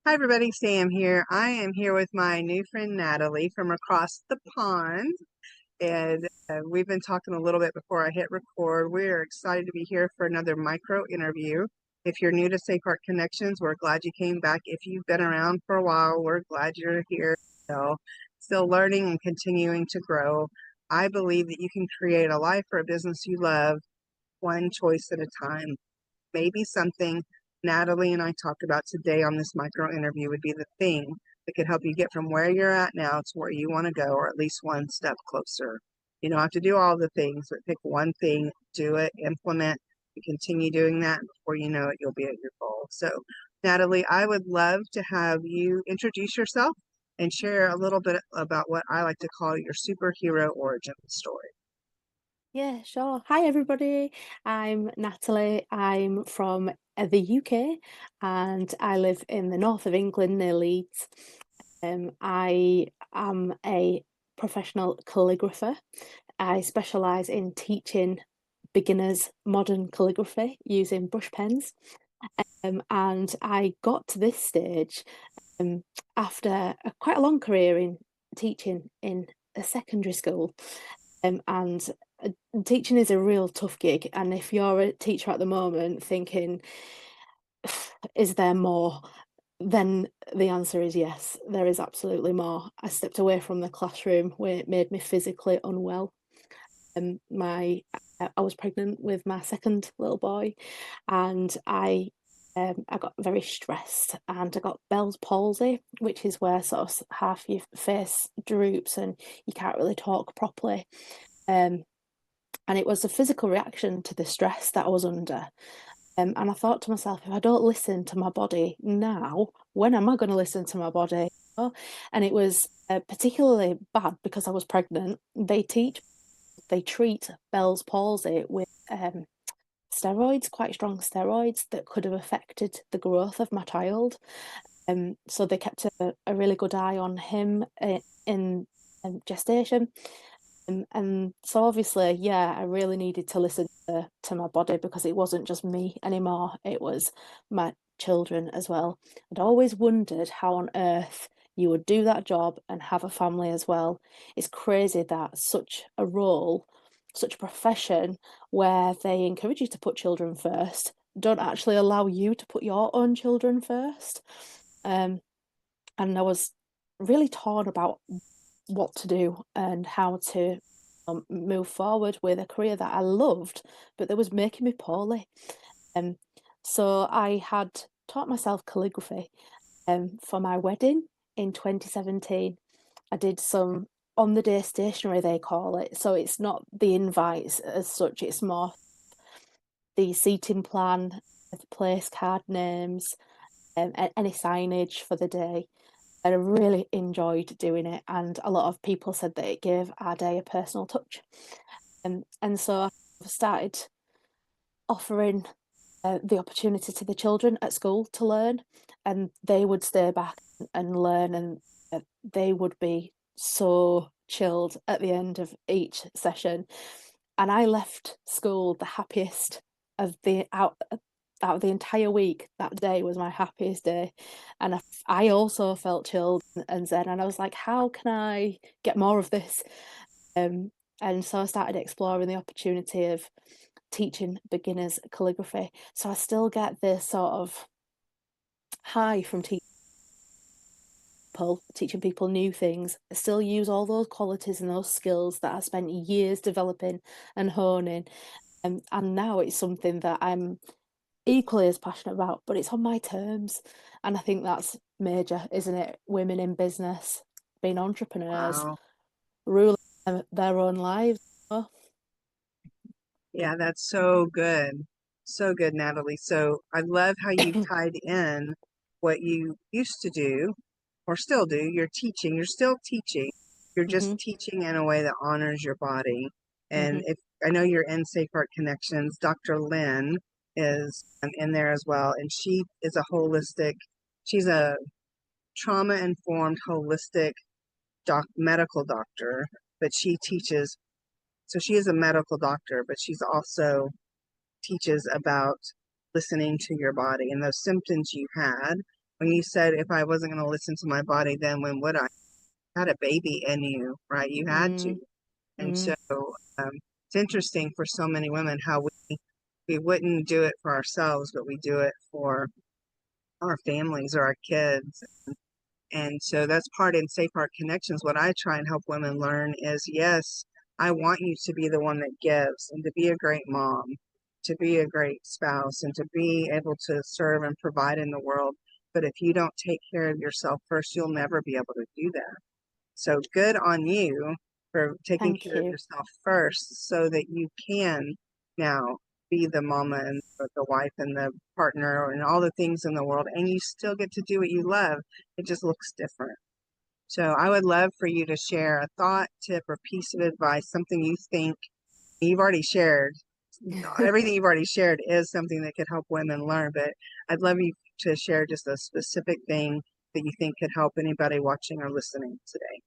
Hi, everybody. Sam here. I am here with my new friend Natalie from across the pond. And we've been talking a little bit before I hit record. We're excited to be here for another micro interview. If you're new to Safe Heart Connections, we're glad you came back. If you've been around for a while, we're glad you're here still learning and continuing to grow. I believe that you can create a life or a business you love one choice at a time. Maybe something Natalie and I talked about today on this micro interview would be the thing that could help you get from where you're at now to where you want to go, or at least one step closer. You don't have to do all the things, but pick one thing, do it, implement, and continue doing that. And before you know it, you'll be at your goal. So, Natalie, I would love to have you introduce yourself and share a little bit about what I like to call your superhero origin story. Yeah, sure. Hi, everybody. I'm Natalie. I'm from the UK and I live in the north of England near Leeds. I am a professional calligrapher. I specialise in teaching beginners modern calligraphy using brush pens. And I got to this stage um, after quite a long career in teaching in a secondary school. And teaching is a real tough gig. And if you're a teacher at the moment thinking, is there more? Then the answer is yes, there is absolutely more. I stepped away from the classroom where it made me physically unwell. My I was pregnant with my second little boy, and I got very stressed, and I got Bell's palsy, which is where sort of half your face droops and you can't really talk properly. Um, and it was a physical reaction to the stress that I was under. And I thought to myself, if I don't listen to my body now, when am I going to listen to my body? And it was particularly bad because I was pregnant. They treat Bell's palsy with steroids, quite strong steroids that could have affected the growth of my child. So they kept a really good eye on him in gestation. And so obviously, yeah, I really needed to listen to my body because it wasn't just me anymore, it was my children as well. I'd always wondered how on earth you would do that job and have a family as well. It's crazy that such a role, such a profession where they encourage you to put children first, don't actually allow you to put your own children first. Um, and I was really torn about what to do and how to move forward with a career that I loved, but that was making me poorly. Um, so I had taught myself calligraphy for my wedding in 2017. I did some on the day stationery, they call it. So it's not the invites as such, it's more the seating plan, the place card names, any signage for the day. I really enjoyed doing it, and a lot of people said that it gave our day a personal touch. And so I started offering the opportunity to the children at school to learn, and they would stay back and learn, and they would be so chilled at the end of each session. And I left school the happiest of the out of the entire week. That day was my happiest day, and I also felt chilled and zen. And I was like, how can I get more of this? Um, and so I started exploring the opportunity of teaching beginners calligraphy. So I still get this sort of high from teaching people new things. I still use all those qualities and those skills that I spent years developing and honing. And now it's something that I'm equally as passionate about, but it's on my terms. And I think that's major, isn't it? Women in business, being entrepreneurs, Wow. ruling their own lives. Oh, Yeah, that's so good. So good, Natalie. So I love how you tied in what you used to do or still do. You're teaching, you're still teaching. You're just hmm teaching in a way that honors your body. And hmm if I know you're in Safe Heart Connections, Dr. Lynn is in there as well. And she is a holistic, she's a trauma informed, holistic medical doctor, but she teaches. So she is a medical doctor, but she's also teaches about listening to your body and those symptoms you had. when you said if I wasn't going to listen to my body, then when would I? Had a baby in you, right? You had to. Mm, And mm. so um, it's interesting for so many women how we wouldn't do it for ourselves, but we do it for our families or our kids. And so that's part in Safe Heart Connections. What I try and help women learn is yes, I want you to be the one that gives and to be a great mom, to be a great spouse, and to be able to serve and provide in the world. But if you don't take care of yourself first, you'll never be able to do that. So good on you for taking Thank care of you. yourself first so that you can now be the mama and the wife and the partner and all the things in the world, and you still get to do what you love. It just looks different. So I would love for you to share a thought, tip, or piece of advice, something you think you've already shared. Everything you've already shared is something that could help women learn, but I'd love you to share just a specific thing that you think could help anybody watching or listening today.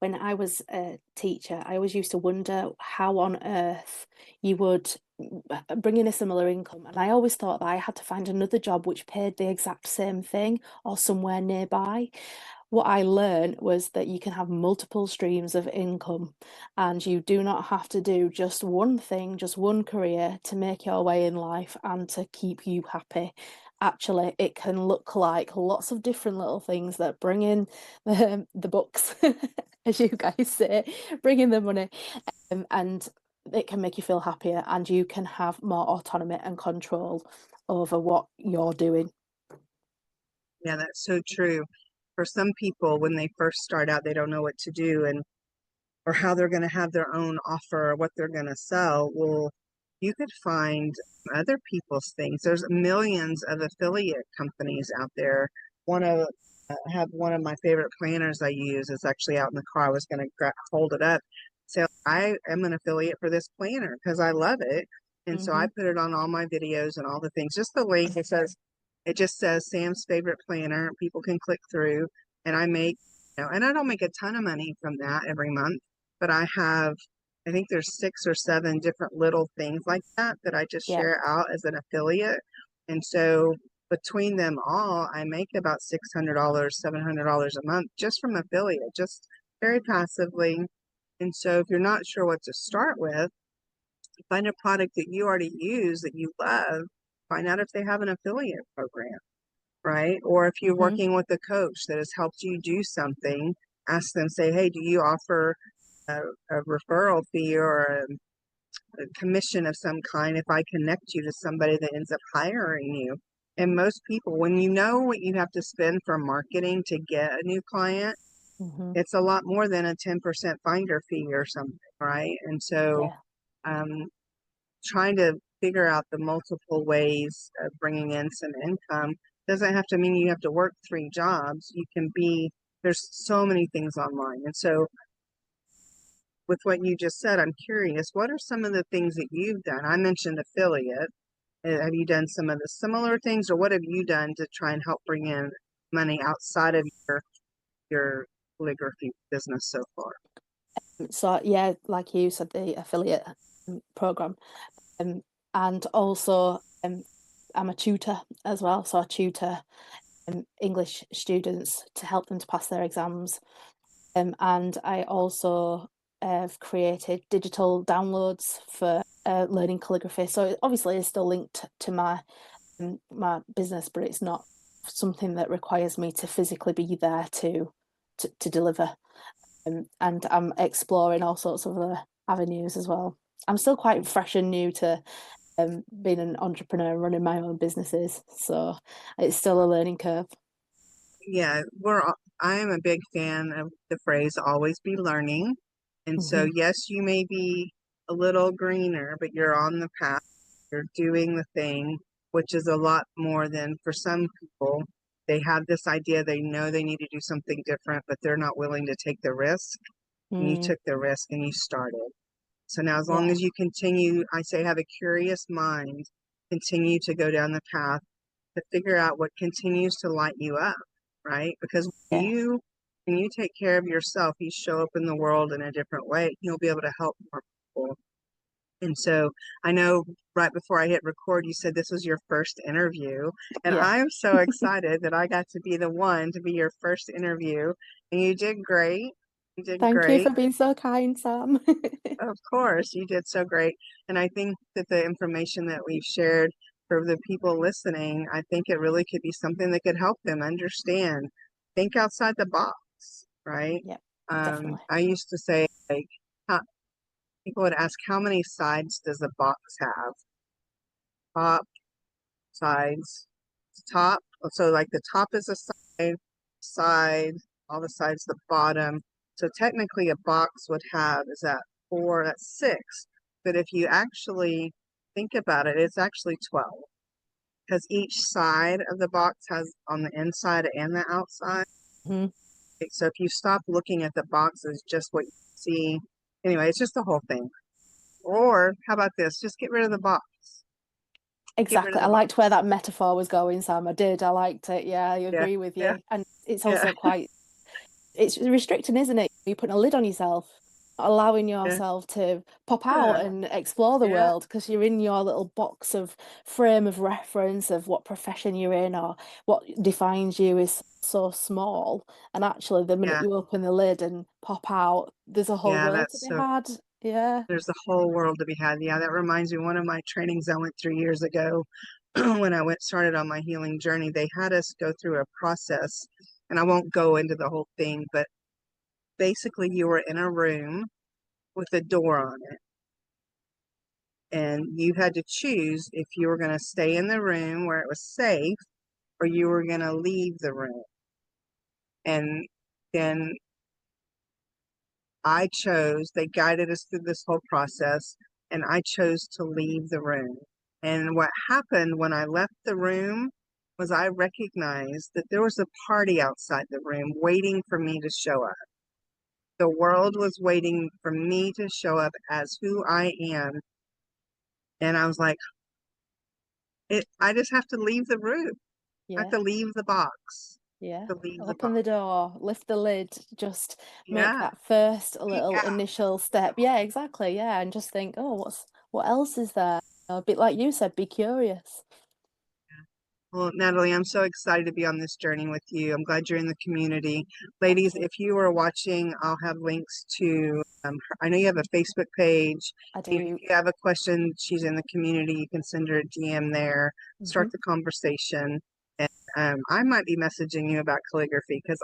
When I was a teacher, I always used to wonder how on earth you would bring in a similar income. And I always thought that I had to find another job which paid the exact same thing or somewhere nearby. What I learned was that you can have multiple streams of income and you do not have to do just one thing, just one career to make your way in life and to keep you happy. Actually, it can look like lots of different little things that bring in the books, as you guys say, bring in the money, and it can make you feel happier and you can have more autonomy and control over what you're doing. Yeah, that's so true. For some people, when they first start out, they don't know what to do and or how they're going to have their own offer or what they're going to sell. Well, you could find other people's things. There's millions of affiliate companies out there. One of have one of my favorite planners I use is actually out in the car. I was going to hold it up. So I am an affiliate for this planner because I love it. And so I Hmm. put it on all my videos and all the things. Just the link, it just says Sam's favorite planner. People can click through and I make, and I don't make a ton of money from that every month, but I think there's 6 or 7 different little things like that that I just Yeah. share out as an affiliate. And so between them all, I make about $600, $700 a month just from affiliate, just very passively. And so if you're not sure what to start with, find a product that you already use that you love, find out if they have an affiliate program, right? Or if you're Hmm. working with a coach that has helped you do something, ask them, say, hey, do you offer a, a referral fee or a commission of some kind if I connect you to somebody that ends up hiring you? And most people, when you know what you have to spend for marketing to get a new client, Hmm. it's a lot more than a 10% finder fee or something, right? And so Yeah. um, trying to figure out the multiple ways of bringing in some income doesn't have to mean you have to work 3 jobs. You can be, there's so many things online. And so with what you just said, I'm curious, what are some of the things that you've done? I mentioned affiliate. Have you done some of the similar things, or what have you done to try and help bring in money outside of your calligraphy business so far? So yeah, like you said, the affiliate program, um, and also I'm a tutor as well. So I tutor English students to help them to pass their exams. And I also have created digital downloads for learning calligraphy. So it obviously is still linked to my business, but it's not something that requires me to physically be there to deliver. And I'm exploring all sorts of other avenues as well. I'm still quite fresh and new to being an entrepreneur and running my own businesses, so it's still a learning curve. Yeah, I am a big fan of the phrase always be learning. And so, Hmm. yes, you may be a little greener, but you're on the path. You're doing the thing, which is a lot more than for some people. They have this idea, they know they need to do something different, but they're not willing to take the risk. And you Mm, took the risk and you started. So now, as long yeah, as you continue, I say have a curious mind, continue to go down the path to figure out what continues to light you up, right? Because yeah, when you take care of yourself, you show up in the world in a different way. You'll be able to help more people. And so I know right before I hit record, you said this was your first interview. And Yeah. I'm so excited that I got to be the one to be your first interview. And you did great. You did Thank you great. for being so kind, Sam. Of course, you did so great. And I think that the information that we've shared for the people listening, I think it really could be something that could help them understand, think outside the box, right? Yep, definitely. I used to say, like, how, people would ask, how many sides does a box have? Top, sides, top. So, like, the top is a side, all the sides, the bottom. So, technically, a box would have, is that four? That's six. But if you actually think about it, it's actually 12 because each side of the box has on the inside and the outside. Mhm. So, if you stop looking at the box as just what you see, anyway, it's just the whole thing. Or how about this? Just get rid of the box. Get rid Exactly. of I the liked where box. that metaphor was going, Sam. I did. I liked it. Yeah, I Yeah, agree with yeah, you. And it's yeah, also quite, it's restricting, isn't it? You're putting a lid on yourself, not allowing yeah, yourself to pop out yeah, and explore the yeah, world because you're in your little box of frame of reference of what profession you're in or what defines you is so small. And actually, the minute yeah. you open the lid and pop out, there's a whole Yeah, world to that's be so, had. Yeah. there's a whole world to be had. Yeah, that reminds me, one of my trainings I went through years ago when I went started on my healing journey, they had us go through a process, and I won't go into the whole thing, but basically you were in a room with a door on it, and you had to choose if you were going to stay in the room where it was safe or you were going to leave the room. And then I chose, they guided us through this whole process, and I chose to leave the room. And what happened when I left the room was I recognized that there was a party outside the room waiting for me to show up. The world was waiting for me to show up as who I am. And I was like, I just have to leave the room. I have Yeah. to leave the box. Yeah. To leave the Open the box. door, lift the lid, just make Yeah. that first Peek little out. initial step. Yeah, exactly. Yeah. And just think, oh, what else is there? A bit like you said, be curious. Well, Natalie, I'm so excited to be on this journey with you. I'm glad you're in the community. Ladies, Thank you. if you are watching, I'll have links to, I know you have a Facebook page. I If do. you have a question, she's in the community. You can send her a DM there, Hmm. start the conversation. And I might be messaging you about calligraphy because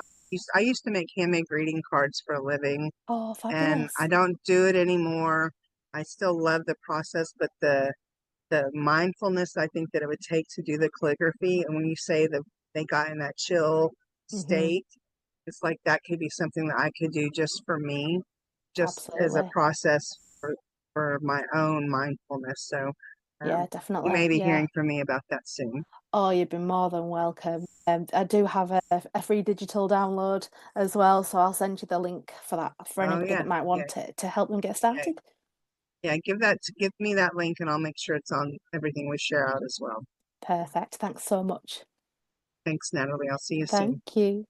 I used to make handmade greeting cards for a living, Oh, and I fabulous. don't do it anymore. I still love the process, but the mindfulness I think that it would take to do the calligraphy. And when you say that they got in that chill Hmm. state, it's like that could be something that I could do just for me, just as a Absolutely. process for my own mindfulness. So Yeah, you definitely. may be Yeah. hearing from me about that soon. Oh, you've been more than welcome. I do have a free digital download as well, so I'll send you the link for that for Oh anybody yeah, that might yeah, want it to help them get yeah, started. yeah. Give me that link, and I'll make sure it's on everything we share out as well. Perfect. Thanks so much. Thanks, Natalie. I'll see you Thank soon. you.